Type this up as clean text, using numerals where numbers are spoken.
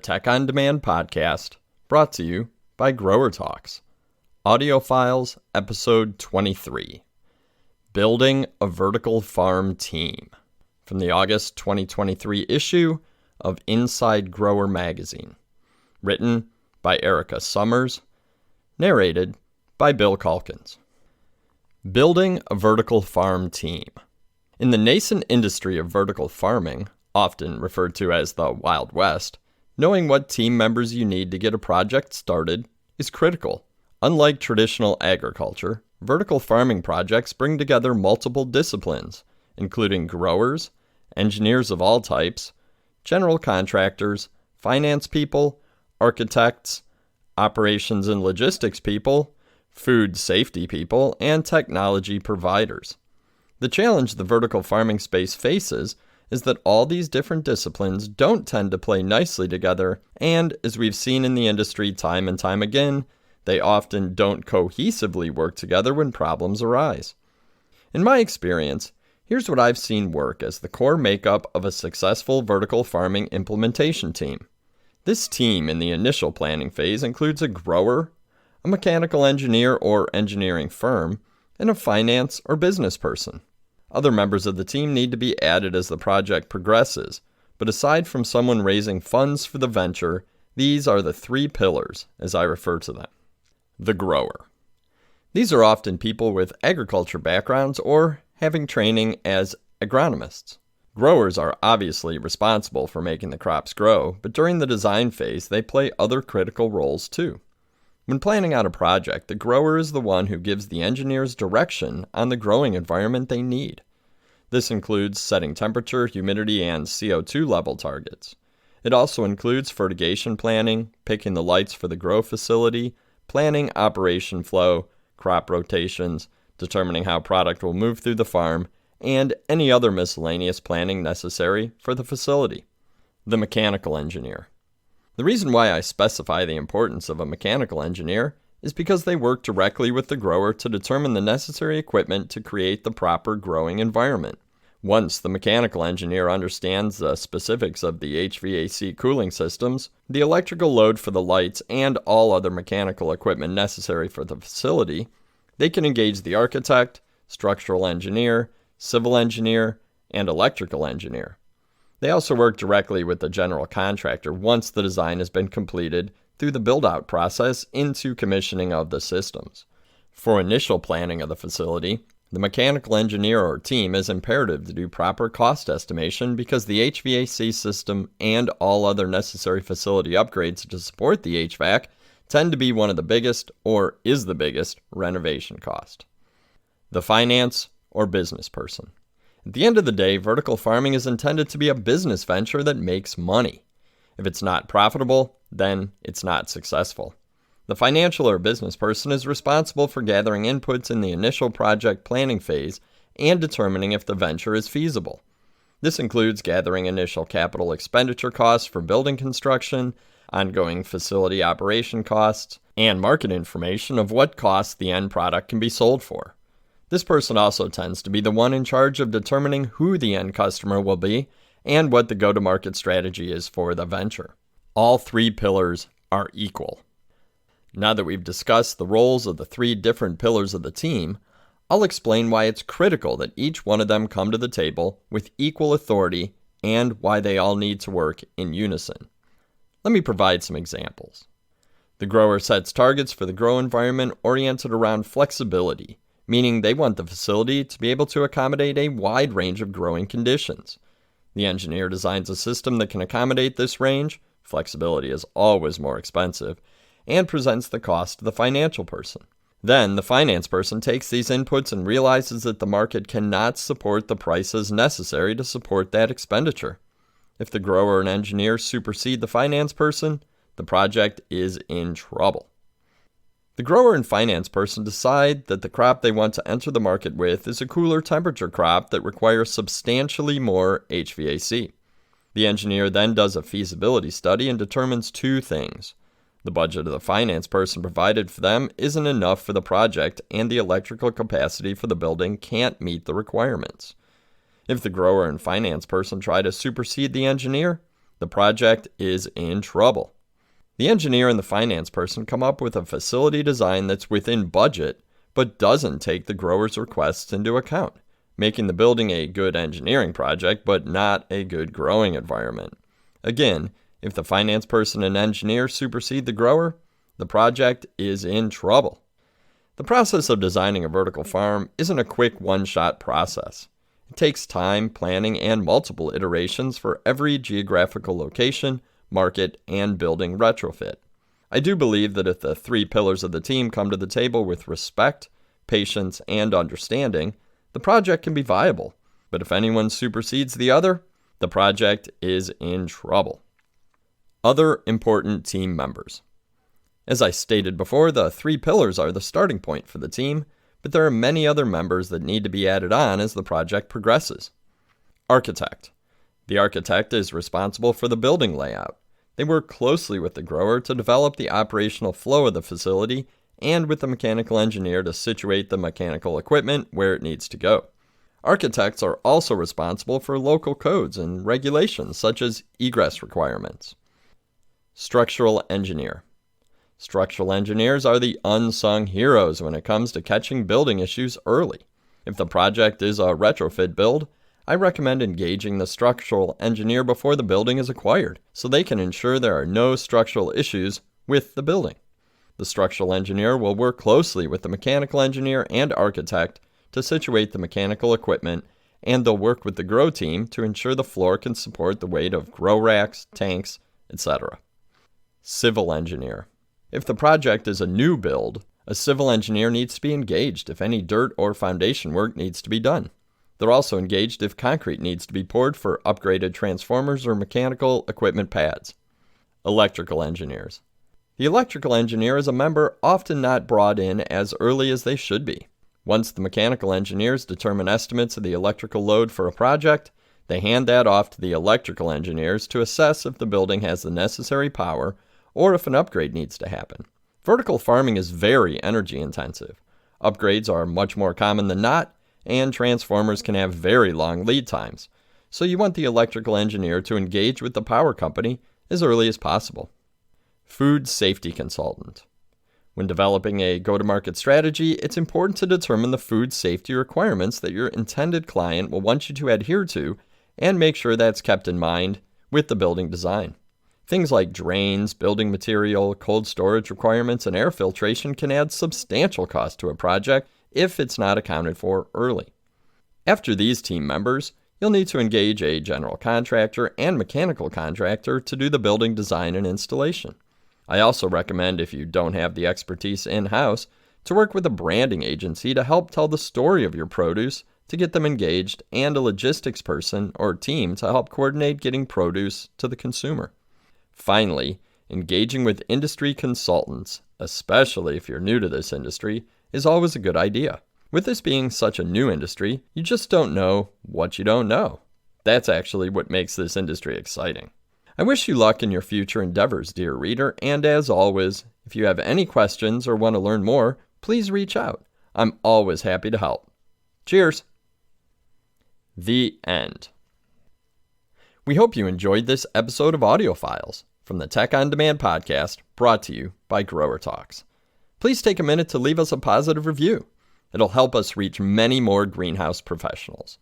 Tech on Demand podcast brought to you by Grower Talks. Audio Files, Episode 23. Building a Vertical Farm Team. From the August 2023 issue of Inside Grower Magazine. Written by ERIKA Summers. Narrated by Bill CALKINS. Building a Vertical Farm Team. In the nascent industry of vertical farming, often referred to as the Wild West, knowing what team members you need to get a project started is critical. Unlike traditional agriculture, vertical farming projects bring together multiple disciplines, including growers, engineers of all types, general contractors, finance people, architects, operations and logistics people, food safety people, and technology providers. The challenge the vertical farming space faces is that all these different disciplines don't tend to play nicely together, and as we've seen in the industry time and time again, they often don't cohesively work together when problems arise. In my experience, here's what I've seen work as the core makeup of a successful vertical farming implementation team. This team in the initial planning phase includes a grower, a mechanical engineer or engineering firm, and a finance or business person. Other members of the team need to be added as the project progresses, but aside from someone raising funds for the venture, these are the three pillars, as I refer to them. The grower. These are often people with agriculture backgrounds or having training as agronomists. Growers are obviously responsible for making the crops grow, but during the design phase, they play other critical roles too. When planning out a project, the grower is the one who gives the engineers direction on the growing environment they need. This includes setting temperature, humidity, and CO2 level targets. It also includes fertigation planning, picking the lights for the grow facility, planning operation flow, crop rotations, determining how product will move through the farm, and any other miscellaneous planning necessary for the facility. The mechanical engineer. The reason why I specify the importance of a mechanical engineer is because they work directly with the grower to determine the necessary equipment to create the proper growing environment. Once the mechanical engineer understands the specifics of the HVAC cooling systems, the electrical load for the lights, and all other mechanical equipment necessary for the facility, they can engage the architect, structural engineer, civil engineer, and electrical engineer. They also work directly with the general contractor once the design has been completed through the build-out process into commissioning of the systems. For initial planning of the facility, the mechanical engineer or team is imperative to do proper cost estimation because the HVAC system and all other necessary facility upgrades to support the HVAC tend to be one of the biggest, or is the biggest, renovation cost. The finance or business person. At the end of the day, vertical farming is intended to be a business venture that makes money. If it's not profitable, then it's not successful. The financial or business person is responsible for gathering inputs in the initial project planning phase and determining if the venture is feasible. This includes gathering initial capital expenditure costs for building construction, ongoing facility operation costs, and market information of what costs the end product can be sold for. This person also tends to be the one in charge of determining who the end customer will be and what the go-to-market strategy is for the venture. All three pillars are equal. Now that we've discussed the roles of the three different pillars of the team, I'll explain why it's critical that each one of them come to the table with equal authority and why they all need to work in unison. Let me provide some examples. The grower sets targets for the grow environment oriented around flexibility, meaning they want the facility to be able to accommodate a wide range of growing conditions. The engineer designs a system that can accommodate this range, flexibility is always more expensive, and presents the cost to the financial person. Then the finance person takes these inputs and realizes that the market cannot support the prices necessary to support that expenditure. If the grower and engineer supersede the finance person, the project is in trouble. The grower and finance person decide that the crop they want to enter the market with is a cooler temperature crop that requires substantially more HVAC. The engineer then does a feasibility study and determines two things. The budget of the finance person provided for them isn't enough for the project, and the electrical capacity for the building can't meet the requirements. If the grower and finance person try to supersede the engineer, the project is in trouble. The engineer and the finance person come up with a facility design that's within budget, but doesn't take the grower's requests into account, making the building a good engineering project, but not a good growing environment. Again, if the finance person and engineer supersede the grower, the project is in trouble. The process of designing a vertical farm isn't a quick one-shot process. It takes time, planning, and multiple iterations for every geographical location, market, and building retrofit. I do believe that if the three pillars of the team come to the table with respect, patience, and understanding, the project can be viable. But if anyone supersedes the other, the project is in trouble. Other important team members. As I stated before, the three pillars are the starting point for the team, but there are many other members that need to be added on as the project progresses. Architect. The architect is responsible for the building layout. They work closely with the grower to develop the operational flow of the facility and with the mechanical engineer to situate the mechanical equipment where it needs to go. Architects are also responsible for local codes and regulations such as egress requirements. Structural engineer. Structural engineers are the unsung heroes when it comes to catching building issues early. If the project is a retrofit build, I recommend engaging the structural engineer before the building is acquired, so they can ensure there are no structural issues with the building. The structural engineer will work closely with the mechanical engineer and architect to situate the mechanical equipment, and they'll work with the grow team to ensure the floor can support the weight of grow racks, tanks, etc. Civil engineer. If the project is a new build, a civil engineer needs to be engaged if any dirt or foundation work needs to be done. They're also engaged if concrete needs to be poured for upgraded transformers or mechanical equipment pads. Electrical engineers. The electrical engineer is a member often not brought in as early as they should be. Once the mechanical engineers determine estimates of the electrical load for a project, they hand that off to the electrical engineers to assess if the building has the necessary power or if an upgrade needs to happen. Vertical farming is very energy intensive. Upgrades are much more common than not, and transformers can have very long lead times. So you want the electrical engineer to engage with the power company as early as possible. Food safety consultant. When developing a go-to-market strategy, it's important to determine the food safety requirements that your intended client will want you to adhere to and make sure that's kept in mind with the building design. Things like drains, building material, cold storage requirements, and air filtration can add substantial cost to a project if it's not accounted for early. After these team members, you'll need to engage a general contractor and mechanical contractor to do the building design and installation. I also recommend, if you don't have the expertise in-house, to work with a branding agency to help tell the story of your produce to get them engaged, and a logistics person or team to help coordinate getting produce to the consumer. Finally, engaging with industry consultants, especially if you're new to this industry, is always a good idea. With this being such a new industry, you just don't know what you don't know. That's actually what makes this industry exciting. I wish you luck in your future endeavors, dear reader, and as always, if you have any questions or want to learn more, please reach out. I'm always happy to help. Cheers! The end. We hope you enjoyed this episode of Audio Files from the Tech on Demand podcast, brought to you by Grower Talks. Please take a minute to leave us a positive review. It'll help us reach many more greenhouse professionals.